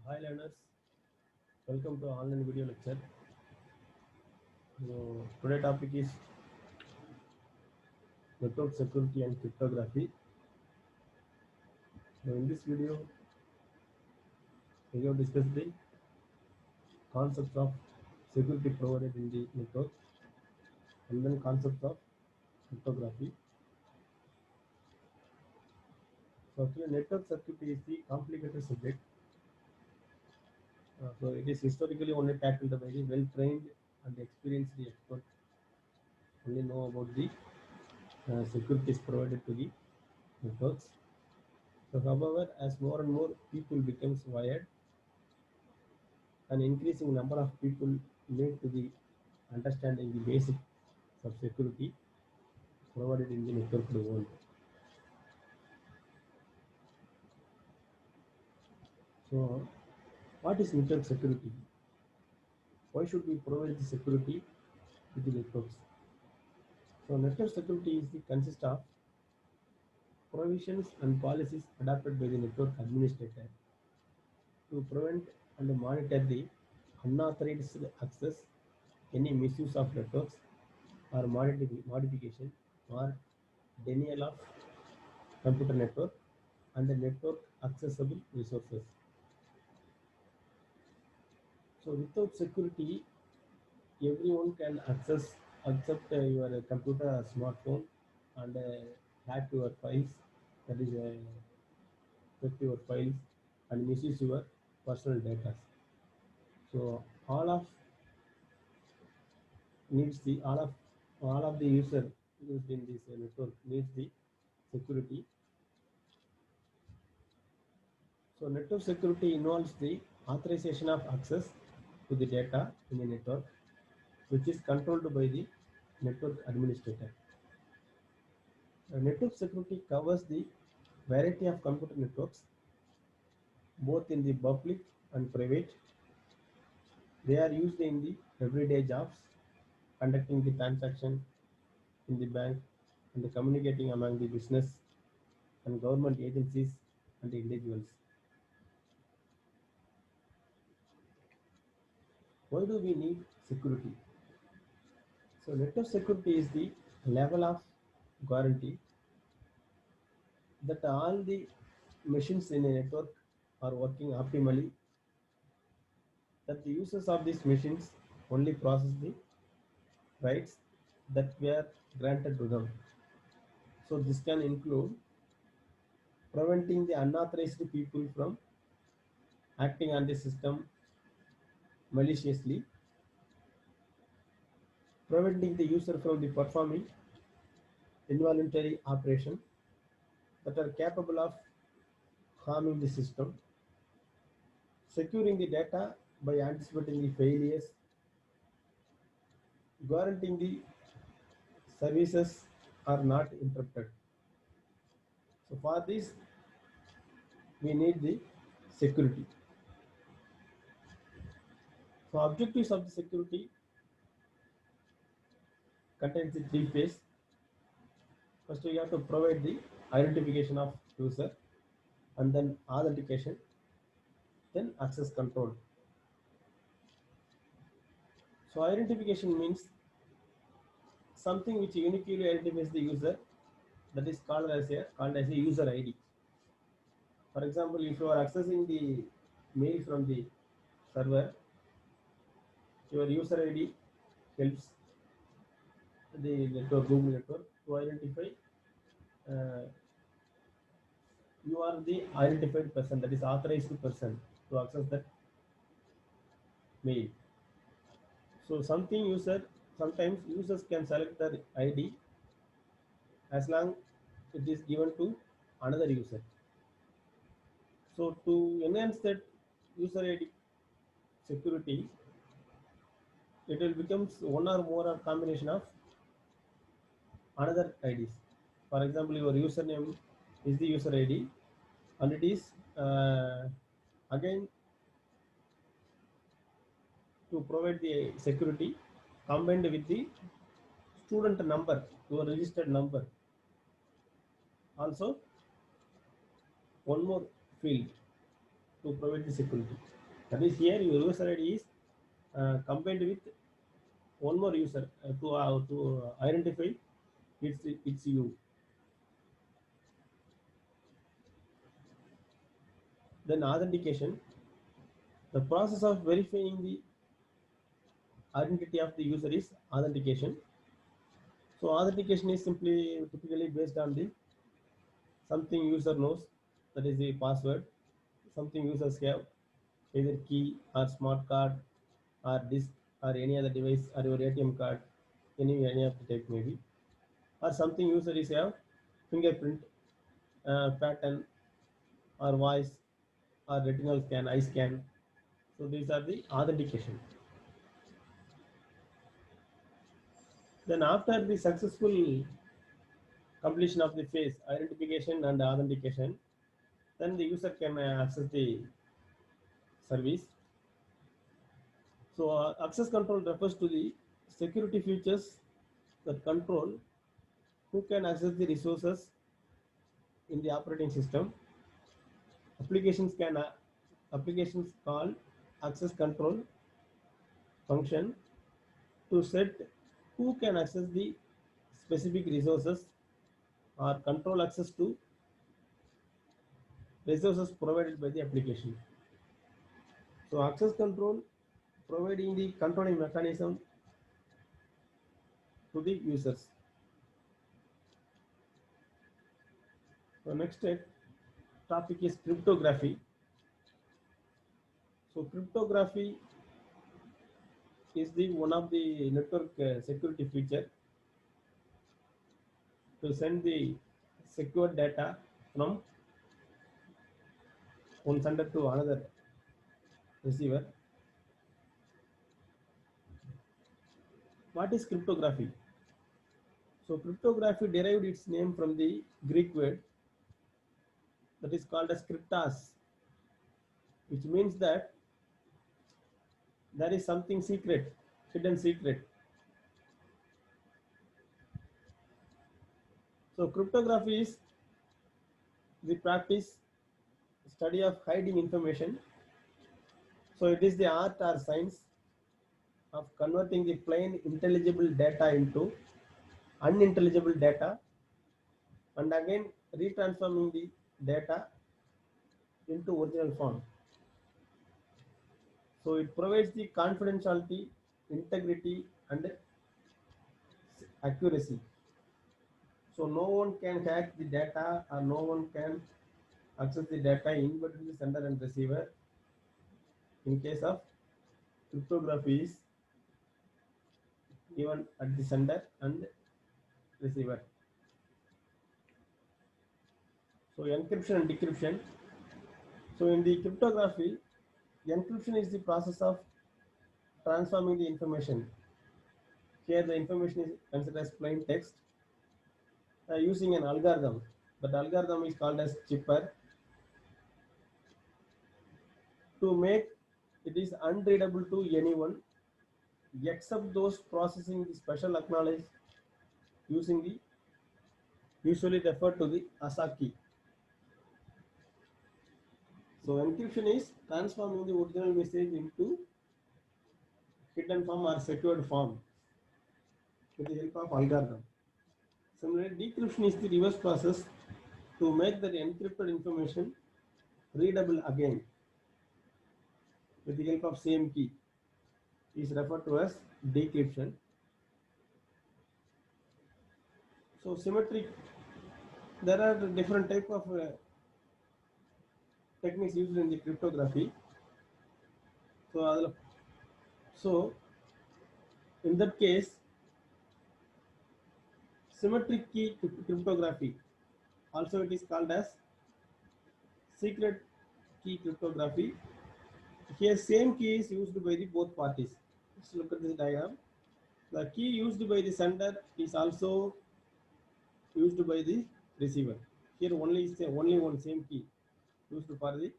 Hi learners, welcome to online video lecture. Today topic is network security and cryptography. In this video, we have discussed the concepts of security provided in the network and then concepts of cryptography. So actually network security is the complicated subject. So it is historically only tackled by the well-trained and experienced expert only know about the securities provided to the networks. So however, as more and more people becomes wired, an increasing number of people need to be understanding the basics of security provided in the networked world. So, what is network security? Why should we provide the security to the networks? So, network security is the consist of provisions and policies adopted by the network administrator to prevent and monitor the unauthorized access, any misuse of networks, or modification or denial of computer network and the network accessible resources. So without security, everyone can access accept your computer or smartphone and hack your files, that is take your files and misuse your personal data. So all of the user used in this network needs the security. So network security involves the authorization of access to the data in a network, which is controlled by the network administrator. Network security covers the variety of computer networks, both in the public and private. They are used in the everyday jobs, conducting the transaction in the bank and the communicating among the business and government agencies and the individuals. Why do we need security? So network security is the level of guarantee that all the machines in a network are working optimally, that the users of these machines only process the rights that were granted to them. So this can include preventing the unauthorized people from acting on the system maliciously, preventing the user from the performing involuntary operation that are capable of harming the system, securing the data by anticipating the failures, guaranteeing the services are not interrupted. So for this, we need the security. So objectives of the security contains the three phase. First, we have to provide the identification of user, and then authentication, then access control. So identification means something which uniquely identifies the user, that is called as a user ID. For example, if you are accessing the mail from the server, your user ID helps the network, Google network, to identify uh, you are the identified person, that is authorized person to access that mail. So sometimes users can select the ID as long it is given to another user. So to enhance that user ID security, it will becomes one or more or combination of another IDs. For example, your username is the user ID, and it is again to provide the security combined with the student number, your registered number. Also, one more field, to provide the security. That is, here your user ID is combined with one more user to identify it's you. Then authentication, the process of verifying the identity of the user is authentication. So authentication is simply typically based on the something user knows, that is the password, something users have, either key or smart card or disk or any other device or your ATM card, any of the type maybe, or something user is have fingerprint pattern or voice or retinal scan, eye scan. So these are the authentication. Then after the successful completion of the phase identification and authentication, then the user can access the service. So access control refers to the security features that control who can access the resources in the operating system. Applications call access control function to set who can access the specific resources or control access to resources provided by the application. So access control providing the controlling mechanism to the users. So next topic is cryptography. So cryptography is the one of the network security feature to send the secure data from one sender to another receiver. What is cryptography? So cryptography derived its name from the Greek word that is called as cryptas, which means that there is something secret, hidden secret. So cryptography is the practice, study of hiding information. So it is the art or science of converting the plain intelligible data into unintelligible data and again retransforming the data into original form. So it provides the confidentiality, integrity and accuracy. So no one can hack the data or no one can access the data in between the sender and receiver in case of cryptography is given at the sender and receiver. So encryption and decryption. So in the cryptography, encryption is the process of transforming the information. Here the information is considered as plain text using an algorithm. That algorithm is called as chipper to make it is unreadable to anyone except those processing the special acknowledge using the usually referred to the ASA key. So encryption is transforming the original message into hidden form or secured form with the help of algorithm. Similarly, decryption is the reverse process to make the encrypted information readable again with the help of same key is referred to as decryption. So symmetric, there are different type of techniques used in the cryptography. So in that case, symmetric key cryptography, also it is called as secret key cryptography. Here same key is used by the both parties. Let's look at this diagram. The key used by the sender is also used by the receiver. Here only one same key used for the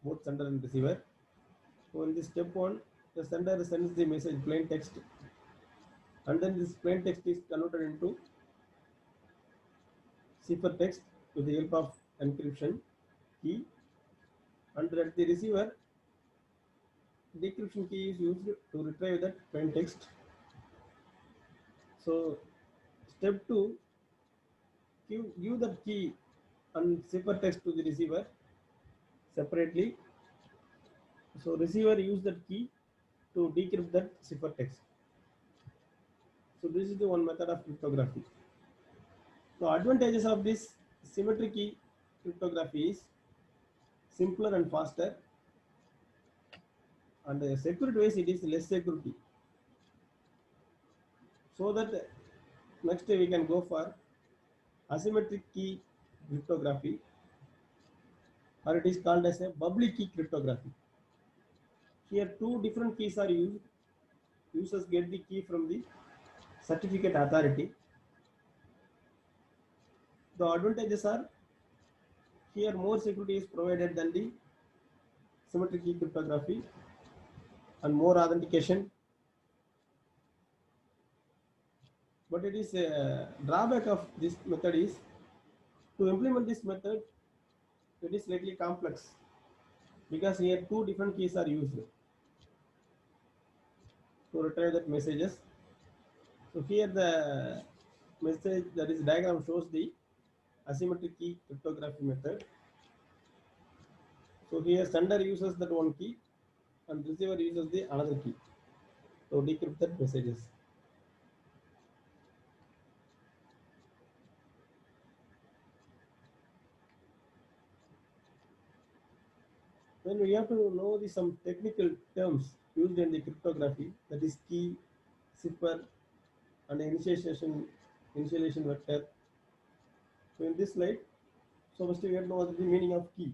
both sender and receiver. So in this step 1, the sender sends the message plain text and then this plain text is converted into cipher text with the help of encryption key. and that the receiver decryption key is used to retrieve that plain text. So step 2, give the key and ciphertext to the receiver separately. So receiver use that key to decrypt that ciphertext. So this is the one method of cryptography. So advantages of this symmetric key cryptography is simpler and faster, and security wise it is less security. So that next we can go for asymmetric key cryptography, or it is called as a bubbly key cryptography. Here two different keys are used. Users get the key from the certificate authority. The advantages are here more security is provided than the symmetric key cryptography and more authentication. But it is a drawback of this method is to implement this method it is slightly complex because here two different keys are used to retrieve that messages. So here the message that is diagram shows the asymmetric key cryptography method. So here sender uses that one key and receiver uses the another key to decrypt that messages. Then we have to know the some technical terms used in the cryptography, that is key, cipher, and initialization vector. So in this slide, so first we have to know what is the meaning of key.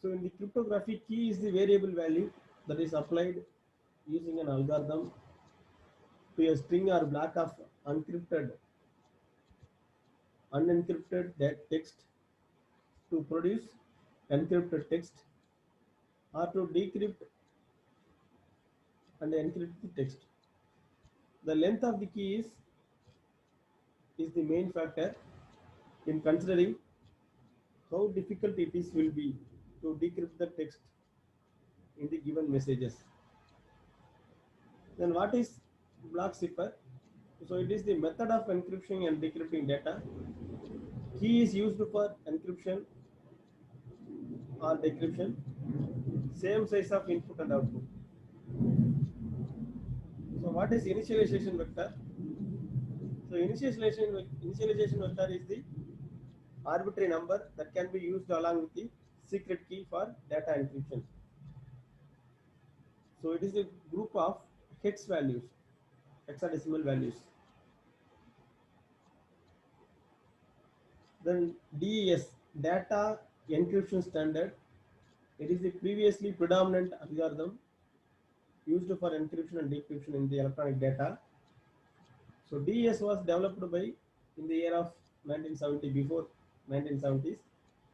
So in the cryptography, key is the variable value that is applied using an algorithm to a string or block of unencrypted text to produce encrypted text or to decrypt and encrypt the text. The length of the key is the main factor in considering how difficult it is will be to decrypt the text in the given messages. Then what is block cipher? So it is the method of encrypting and decrypting data. Key is used for encryption or decryption, same size of input and output. So what is initialization vector? So initialization vector is the arbitrary number that can be used along with the secret key for data encryption. So it is a group of hex values, hexadecimal values. Then DES, data encryption standard. It is the previously predominant algorithm used for encryption and decryption in the electronic data. So DES was developed by in the year of 1970, before 1970s,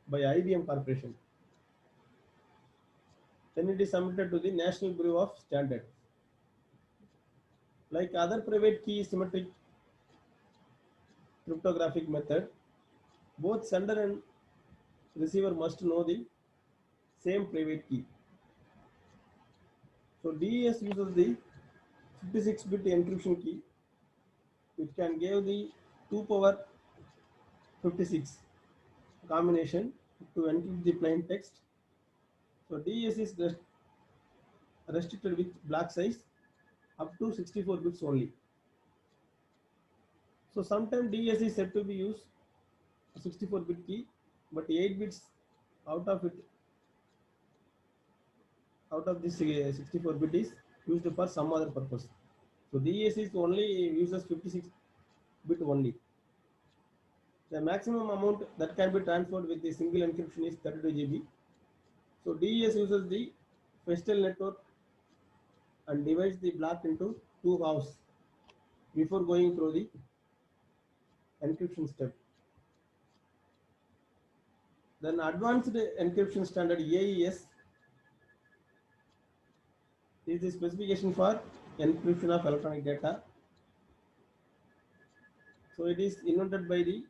by IBM Corporation. Then it is submitted to the National Bureau of Standards. Like other private key symmetric cryptographic method, both sender and receiver must know the same private key. So DES uses the 56-bit encryption key, which can give the 2 power 56 combination to encrypt the plain text. So DES is restricted with block size up to 64 bits only. So sometimes DES is said to be used 64-bit key, but 8 bits out of it, out of this 64 bit is used for some other purpose. So DES is only uses 56 bit only. The maximum amount that can be transferred with the single encryption is 32 GB. So DES uses the Feistel network and divides the block into two halves before going through the encryption step. Then advanced encryption standard AES is the specification for encryption of electronic data. So it is invented by the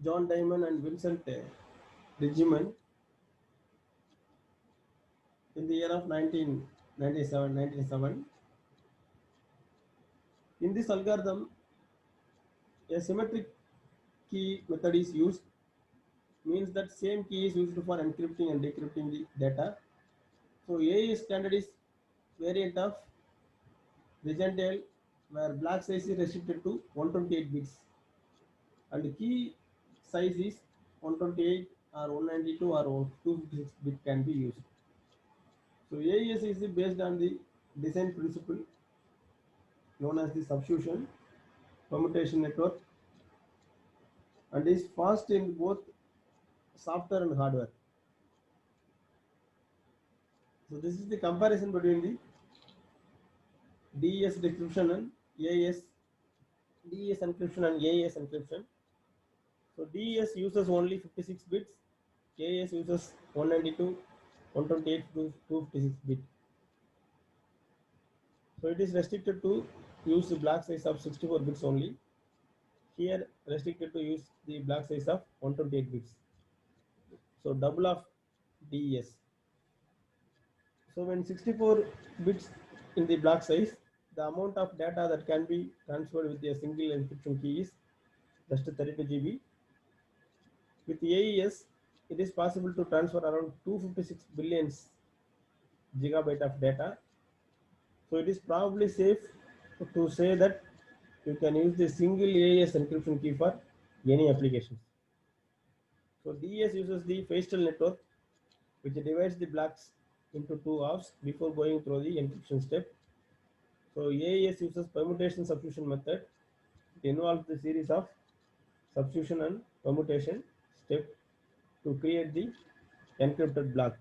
John Diamond and Vincent Ridgeman. in the year of 1997. In this algorithm, a symmetric key method is used, means that same key is used for encrypting and decrypting the data. So AES standard is variant of Regentel, where block size is restricted to 128 bits and the key size is 128 or 192 or 256 bit can be used. So AES is based on the design principle known as the substitution permutation network and is fast in both software and hardware. So this is the comparison between the DES decryption and AES, DES encryption and AES encryption. So DES uses only 56 bits, AES uses 192, 128 to 256 bit. So it is restricted to use the block size of 64 bits only. Here restricted to use the block size of 128 bits. So double of DES. So when 64 bits in the block size, the amount of data that can be transferred with a single encryption key is just 32 GB. With AES, it is possible to transfer around 256 billion gigabyte of data. So it is probably safe to say that you can use the single AES encryption key for any applications. So DES uses the Feistel network, which divides the blocks into two halves before going through the encryption step. So AES uses permutation substitution method. It involves the series of substitution and permutation step to create the encrypted block.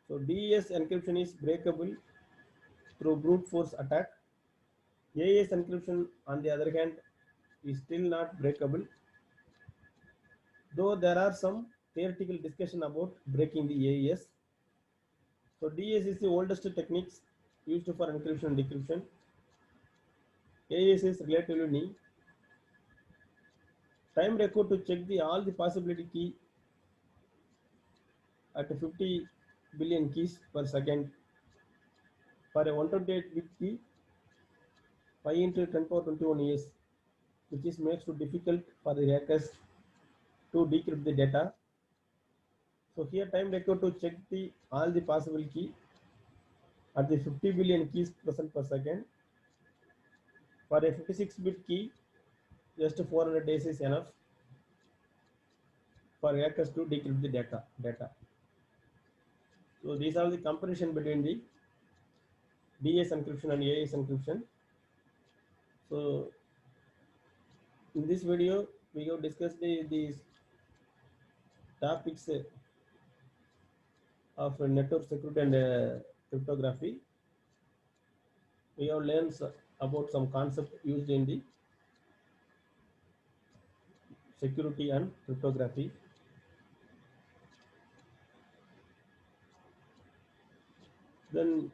So DES encryption is breakable through brute force attack. AES encryption, on the other hand, is still not breakable, though there are some theoretical discussion about breaking the AES. So DES is the oldest techniques used for encryption and decryption. AES is relatively new. Time record to check all the possibility key at 50 billion keys per second. For a 128 bit key, 5 into 10 power 21 years, which is makes it difficult for the hackers to decrypt the data. So here time record to check all the possible key at the 50 billion keys present per second. For a 56-bit key, just 400 days is enough for hackers to decrypt the data. So these are the comparison between the DES encryption and AES encryption. So in this video, we have discussed these topics of network security and cryptography. We have learned about some concepts used in the security and cryptography. Then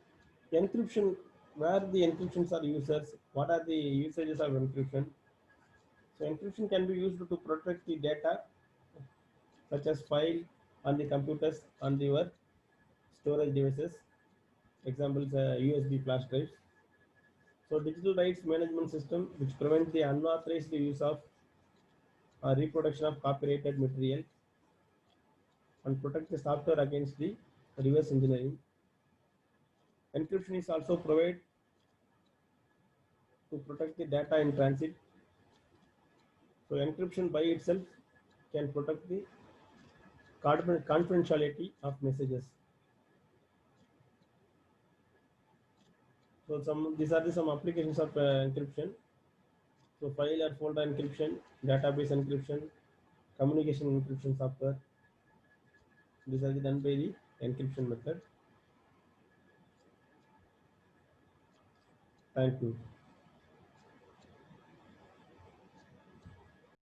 encryption, where the encryptions are users, what are the usages of encryption? So encryption can be used to protect the data such as file on the computers on your storage devices, examples USB flash drives. So digital rights management system, which prevents the unauthorized use of or reproduction of copyrighted material and protect the software against the reverse engineering. Encryption is also provided to protect the data in transit. So encryption by itself can protect the confidentiality of messages. So these are some applications of encryption. So file or folder encryption, database encryption, communication encryption software. These are done by the encryption method. Thank you.